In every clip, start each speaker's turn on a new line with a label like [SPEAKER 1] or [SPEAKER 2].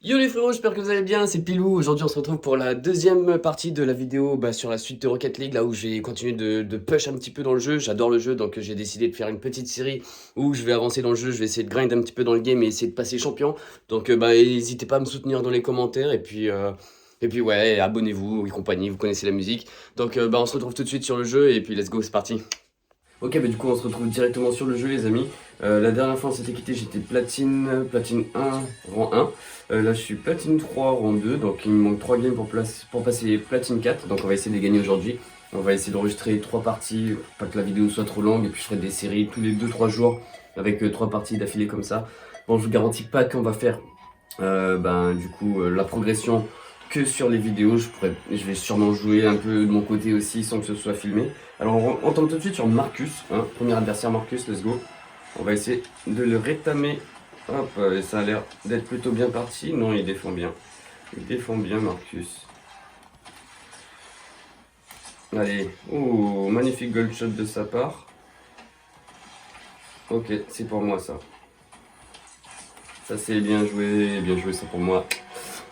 [SPEAKER 1] Yo les frérots, j'espère que vous allez bien, c'est Pilou. Aujourd'hui on se retrouve pour la deuxième partie de la vidéo sur la suite de Rocket League, là où j'ai continué de push un petit peu dans le jeu. J'adore le jeu, donc j'ai décidé de faire une petite série où je vais avancer dans le jeu, je vais essayer de grind un petit peu dans le game et essayer de passer champion. Donc n'hésitez pas à me soutenir dans les commentaires et puis ouais, abonnez-vous et compagnie, vous connaissez la musique. Donc on se retrouve tout de suite sur le jeu et puis let's go, c'est parti. Ok, du coup on se retrouve directement sur le jeu les amis. La dernière fois on s'était quitté, j'étais platine 1, rang 1. Là je suis platine 3, rang 2, donc il me manque 3 games pour passer platine 4. Donc on va essayer de les gagner aujourd'hui. On va essayer d'enregistrer 3 parties, pas que la vidéo soit trop longue, et puis je ferai des séries tous les 2-3 jours avec 3 parties d'affilée comme ça. Bon, je vous garantis pas qu'on va faire la progression que sur les vidéos. Je vais sûrement jouer un peu de mon côté aussi sans que ce soit filmé. Alors on tombe tout de suite sur Marcus, hein, premier adversaire Marcus, let's go. On va essayer de le rétamer. Hop, et ça a l'air d'être plutôt bien parti. Non, il défend bien. Il défend bien Marcus. Allez, oh, magnifique gold shot de sa part. Ok, c'est pour moi ça. Ça c'est bien joué ça pour moi.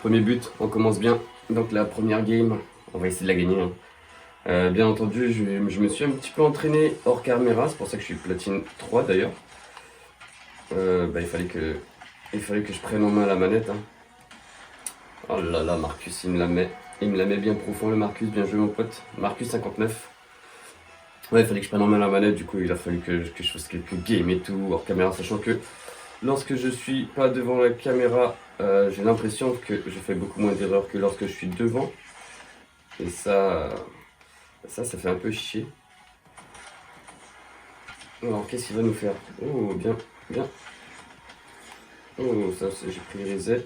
[SPEAKER 1] Premier but, on commence bien. Donc la première game, on va essayer de la gagner, hein. Bien entendu, je me suis un petit peu entraîné hors caméra, c'est pour ça que je suis platine 3 d'ailleurs. Il fallait que je prenne en main la manette, hein. Oh là là, Marcus, il me la met bien profond le Marcus, bien joué mon pote. Marcus 59. Ouais, il fallait que je prenne en main la manette, du coup il a fallu que je fasse quelques games et tout, hors caméra, sachant que lorsque je suis pas devant la caméra, j'ai l'impression que je fais beaucoup moins d'erreurs que lorsque je suis devant. Et ça fait un peu chier. Alors, qu'est-ce qu'il va nous faire? Oh, bien, bien. Oh, j'ai pris les reset.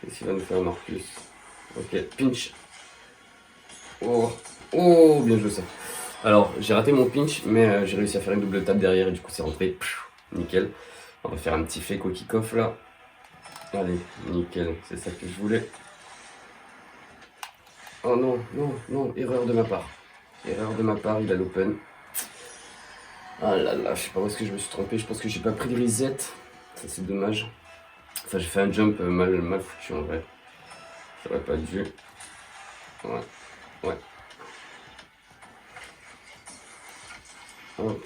[SPEAKER 1] Qu'est-ce qu'il va nous faire, Marcus? Ok, pinch. Oh, oh, bien joué ça. Alors, j'ai raté mon pinch, mais j'ai réussi à faire une double tape derrière et du coup, c'est rentré. Pfiou, nickel. On va faire un petit fake au kick-off là. Allez, nickel, c'est ça que je voulais. Oh non, non, non, erreur de ma part. Erreur de ma part, il a l'open. Ah là là, je sais pas où est-ce que je me suis trompé, je pense que j'ai pas pris de reset. Ça c'est dommage. Enfin, j'ai fait un jump mal foutu en vrai. J'aurais pas dû. Ouais, ouais. Hop.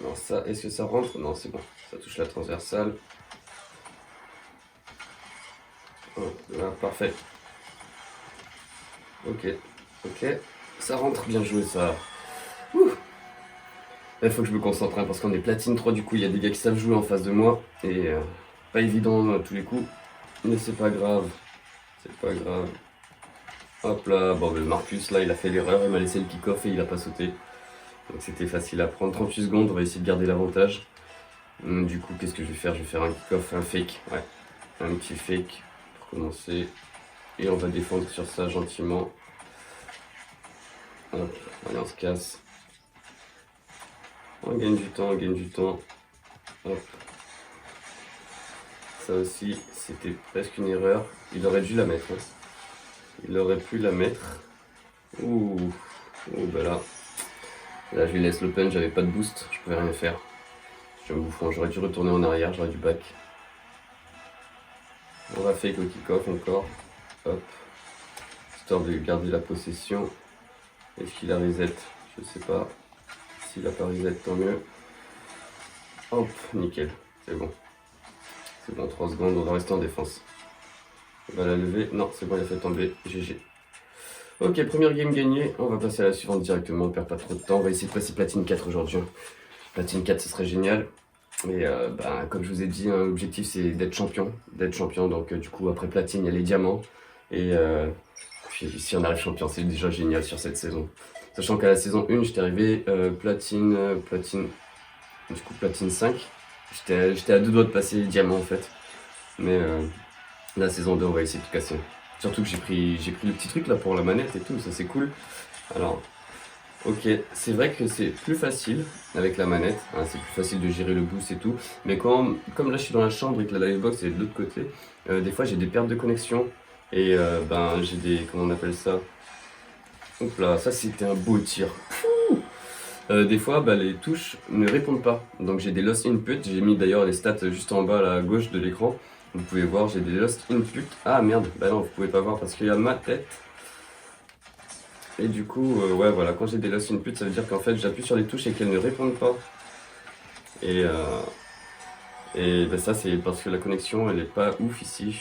[SPEAKER 1] Non, ça, est-ce que ça rentre? Non, c'est bon. Ça touche la transversale. Hop, là, parfait. Ok, ok. Ça rentre, bien joué ça. Ouh. Là, il faut que je me concentre, hein, parce qu'on est platine 3, du coup, il y a des gars qui savent jouer en face de moi. Et pas évident à tous les coups. Mais c'est pas grave. C'est pas grave. Hop là, bon, le Marcus, là, il a fait l'erreur, il m'a laissé le kick-off et il a pas sauté. Donc c'était facile à prendre. 38 secondes, on va essayer de garder l'avantage. Du coup, qu'est-ce que je vais faire? Je vais faire un kick-off, un fake. Ouais, un petit fake pour commencer. Et on va défendre sur ça gentiment. Hop, allez, on se casse. On gagne du temps, on gagne du temps. Hop. Ça aussi, c'était presque une erreur. Il aurait dû la mettre, hein. Il aurait pu la mettre. Ouh, ouh, bah là. Là, je lui laisse l'open, j'avais pas de boost, je pouvais rien faire. Je suis un bouffon, j'aurais dû retourner en arrière, j'aurais dû back. On va fake au kick-off encore. Hop. Histoire de garder la possession. Est-ce qu'il a reset? Je sais pas. S'il a pas reset, tant mieux. Hop, nickel. C'est bon. C'est bon, 3 secondes, on va rester en défense. On va la lever. Non, c'est bon, il a fait tomber. GG. Ok, première game gagnée. On va passer à la suivante directement. On perd pas trop de temps. On va essayer de passer platine 4 aujourd'hui. Platine 4, ce serait génial. Et comme je vous ai dit, hein, l'objectif c'est d'être champion. Donc du coup, après platine, il y a les diamants. Et puis, si on arrive champion, c'est déjà génial sur cette saison. Sachant qu'à la saison 1, j'étais arrivé platine, du coup platine 5. J'étais à 2 doigts de passer diamant en fait. Mais la saison 2, on va essayer de tout casser. Surtout que j'ai pris le petit truc là pour la manette et tout, ça c'est cool. Alors, ok, c'est vrai que c'est plus facile avec la manette, hein, c'est plus facile de gérer le boost et tout. Mais comme là je suis dans la chambre et que la livebox est de l'autre côté, des fois j'ai des pertes de connexion. Et j'ai des, comment on appelle ça? Hop là, ça c'était un beau tir. Pouh, Des fois, bah, les touches ne répondent pas. Donc j'ai des lost input. J'ai mis d'ailleurs les stats juste en bas à la gauche de l'écran. Vous pouvez voir, j'ai des lost input. Ah merde, bah non, vous pouvez pas voir parce qu'il y a ma tête. Et du coup, ouais, voilà, quand j'ai des lost input, ça veut dire qu'en fait, j'appuie sur les touches et qu'elles ne répondent pas. Et, bah, ça, c'est parce que la connexion, elle est pas ouf ici.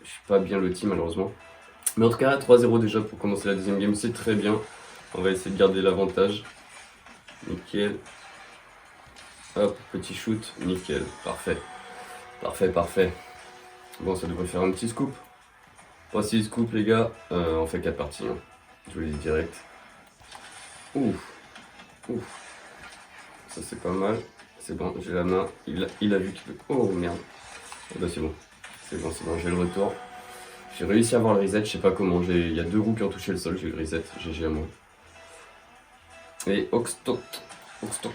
[SPEAKER 1] Je suis pas bien loti malheureusement. Mais en tout cas, 3-0 déjà pour commencer la deuxième game, c'est très bien. On va essayer de garder l'avantage. Nickel. Hop, petit shoot, nickel, parfait. Parfait, parfait. Bon, ça devrait faire un petit scoop. Pas 6 scoops les gars, on fait 4 parties. Hein. Je vous le dis direct. Ouf, ouf. Ça c'est pas mal. C'est bon, j'ai la main. Il a vu qu'il peut. Oh merde. Oh, bah c'est bon. C'est bon, j'ai le retour. J'ai réussi à avoir le reset, je sais pas comment. Il y a 2 roues qui ont touché le sol, j'ai eu le reset. GG à moi. Et Oxtot. Oxtot.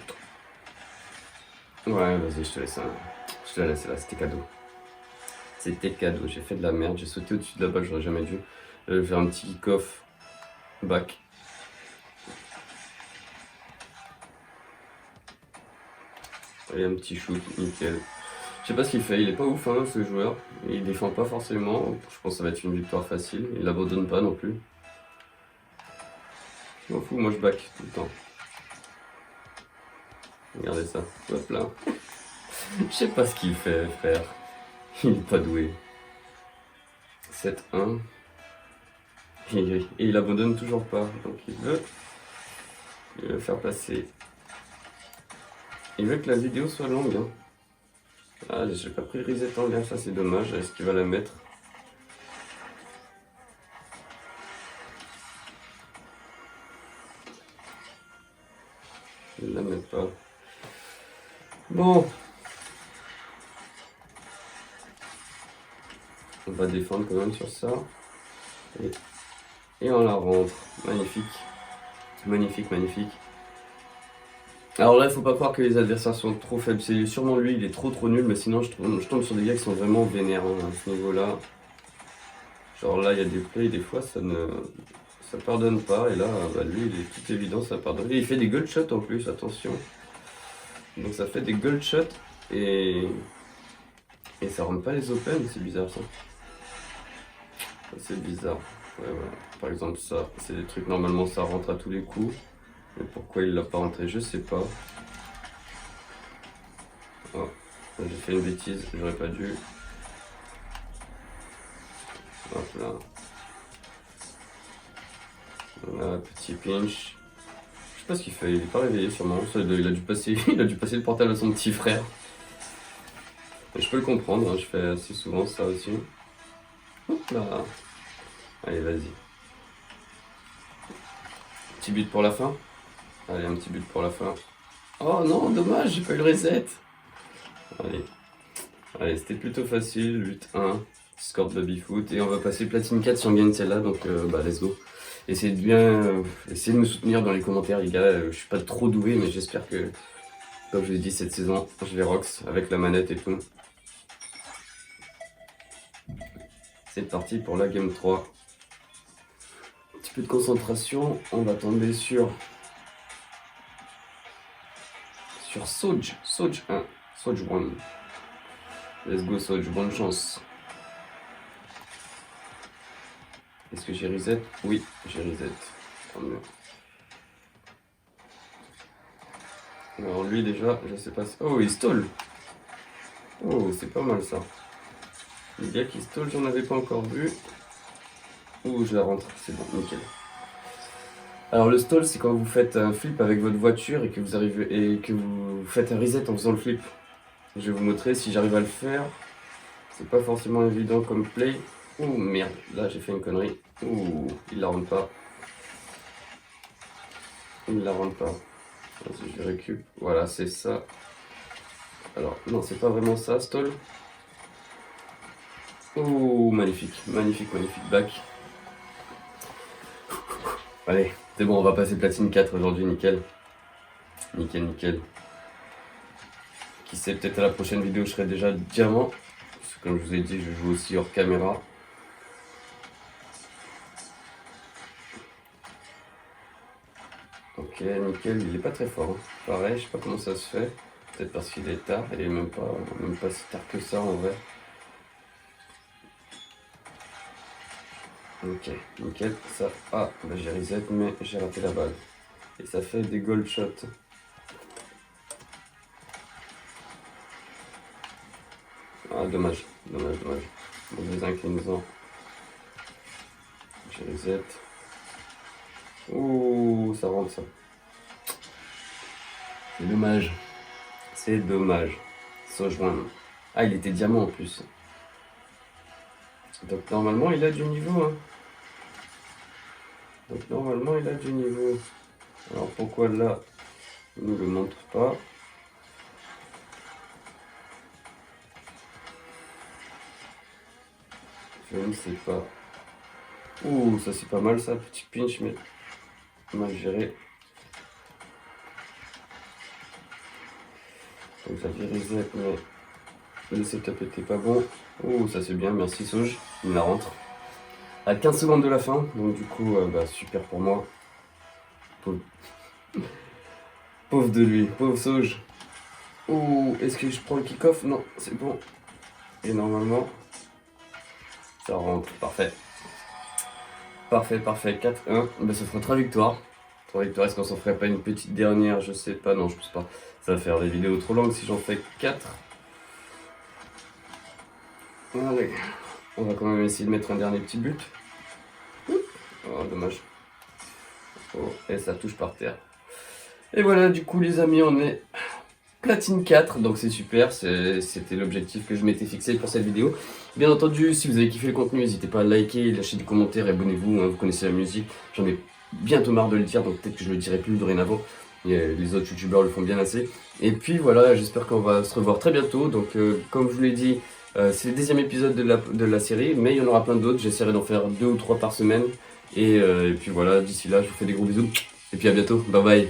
[SPEAKER 1] Ouais, vas-y, je te laisse. Je te la laisse là, c'était cadeau. C'était cadeau, j'ai fait de la merde, j'ai sauté au-dessus de la balle, j'aurais jamais dû. Je vais faire un petit kick-off. Back. Et un petit shoot, nickel. Je sais pas ce qu'il fait, il est pas ouf hein, ce joueur. Il défend pas forcément, je pense que ça va être une victoire facile. Il l'abandonne pas non plus. Je m'en fous, moi je back tout le temps. Regardez ça, hop là. Je sais pas ce qu'il fait frère. Il est pas doué. 7-1. Et il abandonne toujours pas, donc il veut faire passer. Il veut que la vidéo soit longue. Hein. Ah, j'ai pas pris le reset en bien, ça c'est dommage. Est-ce qu'il va la mettre? Il la met pas. Bon. On va défendre quand même sur ça. Et on la rentre. Magnifique. Magnifique, magnifique. Alors là, il faut pas croire que les adversaires sont trop faibles. C'est sûrement lui, il est trop nul. Mais sinon, je tombe sur des gars qui sont vraiment vénères hein, à ce niveau-là. Genre là, il y a des plays, des fois, ça pardonne pas. Et là, bah, lui, il est tout évident, ça pardonne. Et il fait des goal shots en plus, attention. Donc ça fait des goal shots et ça rentre pas les open, c'est bizarre ça. C'est bizarre. Ouais, ouais. Par exemple ça, c'est des trucs normalement ça rentre à tous les coups. Mais pourquoi il l'a pas rentré, je sais pas. Oh, j'ai fait une bêtise, j'aurais pas dû. Hop là. Voilà, petit pinch. Je sais pas ce qu'il fait, il est pas réveillé sûrement. Il a dû passer, il a dû passer le portable à son petit frère. Et je peux le comprendre, hein, je fais assez souvent ça aussi. Hop là. Allez, vas-y. Petit but pour la fin. Allez, un petit but pour la fin. Oh non, dommage, j'ai pas eu le reset. Allez. Allez, c'était plutôt facile. 8-1. Score de baby-foot. Et on va passer platine 4 si on gagne celle-là. Donc, bah, let's go. Essayez de bien. Essayez de me soutenir dans les commentaires, les gars. Je suis pas trop doué, mais j'espère que, comme je l'ai dit, cette saison, je vais rox avec la manette et tout. C'est parti pour la game 3. Un petit peu de concentration. On va tomber sur Soj 1, Soj 1. Let's go Soj, bonne chance. Est-ce que j'ai reset? Oui, j'ai reset. Tant mieux. Alors lui déjà, je sais pas si... Oh, il stall. Oh, c'est pas mal ça. Les gars qui stall, j'en avais pas encore vu. Oh, je la rentre, c'est bon, nickel. Alors le stall, c'est quand vous faites un flip avec votre voiture et que vous arrivez et que vous faites un reset en faisant le flip. Je vais vous montrer si j'arrive à le faire. C'est pas forcément évident comme play. Oh merde, là j'ai fait une connerie. Oh, il la rentre pas. Il la rentre pas. Vas-y, je récup. Voilà, c'est ça. Alors, non, c'est pas vraiment ça, stall. Oh, magnifique, magnifique, magnifique back. Allez, c'est bon, on va passer platine 4 aujourd'hui, nickel. Nickel, nickel. Qui sait, peut-être à la prochaine vidéo, je serai déjà diamant. Parce que comme je vous ai dit, je joue aussi hors caméra. Ok, Ok, nickel, il est pas très fort. Hein. Pareil, je sais pas comment ça se fait. Peut-être parce qu'il est tard, il est même pas si tard que ça en vrai. Ok, nickel, ça. Ah, bah j'ai reset, mais j'ai raté la balle. Et ça fait des gold shots. Ah, dommage. Mauvaise inclinaison. J'ai reset. Ouh, ça rentre ça. C'est dommage. C'est dommage. Se joindre. Ah, il était diamant en plus. Donc normalement, il a du niveau. Hein. Alors pourquoi là, il ne le montre pas? Je ne sais pas. Ouh, ça c'est pas mal ça, petit pinch, mais mal géré. Donc ça fait reset, mais le setup était pas bon. Ouh, ça c'est bien, merci Sauge, il la rentre. À 15 secondes de la fin, donc du coup, super pour moi. Pauvre de lui, pauvre Sauge. Ouh, est-ce que je prends le kick-off? Non, c'est bon. Et normalement, ça rentre, parfait. Parfait, 4-1. Bah, ça fera 3 victoires. 3 victoires, est-ce qu'on s'en ferait pas une petite dernière? Je sais pas, non, je pense pas. Ça va faire des vidéos trop longues si j'en fais 4. Allez, on va quand même essayer de mettre un dernier petit but. Oh, dommage. Oh, et ça touche par terre. Et voilà, du coup, les amis, on est platine 4, donc c'est super, c'était l'objectif que je m'étais fixé pour cette vidéo. Bien entendu, si vous avez kiffé le contenu, n'hésitez pas à liker, lâcher des commentaires, abonnez-vous, hein, vous connaissez la musique. J'en ai bientôt marre de le dire, donc peut-être que je le dirai plus dorénavant. Les autres youtubeurs le font bien assez. Et puis voilà, j'espère qu'on va se revoir très bientôt. Donc comme je vous l'ai dit, c'est le 10e épisode de la série, mais il y en aura plein d'autres. J'essaierai d'en faire 2 ou 3 par semaine. Et puis voilà, d'ici là, je vous fais des gros bisous. Et puis à bientôt, bye bye.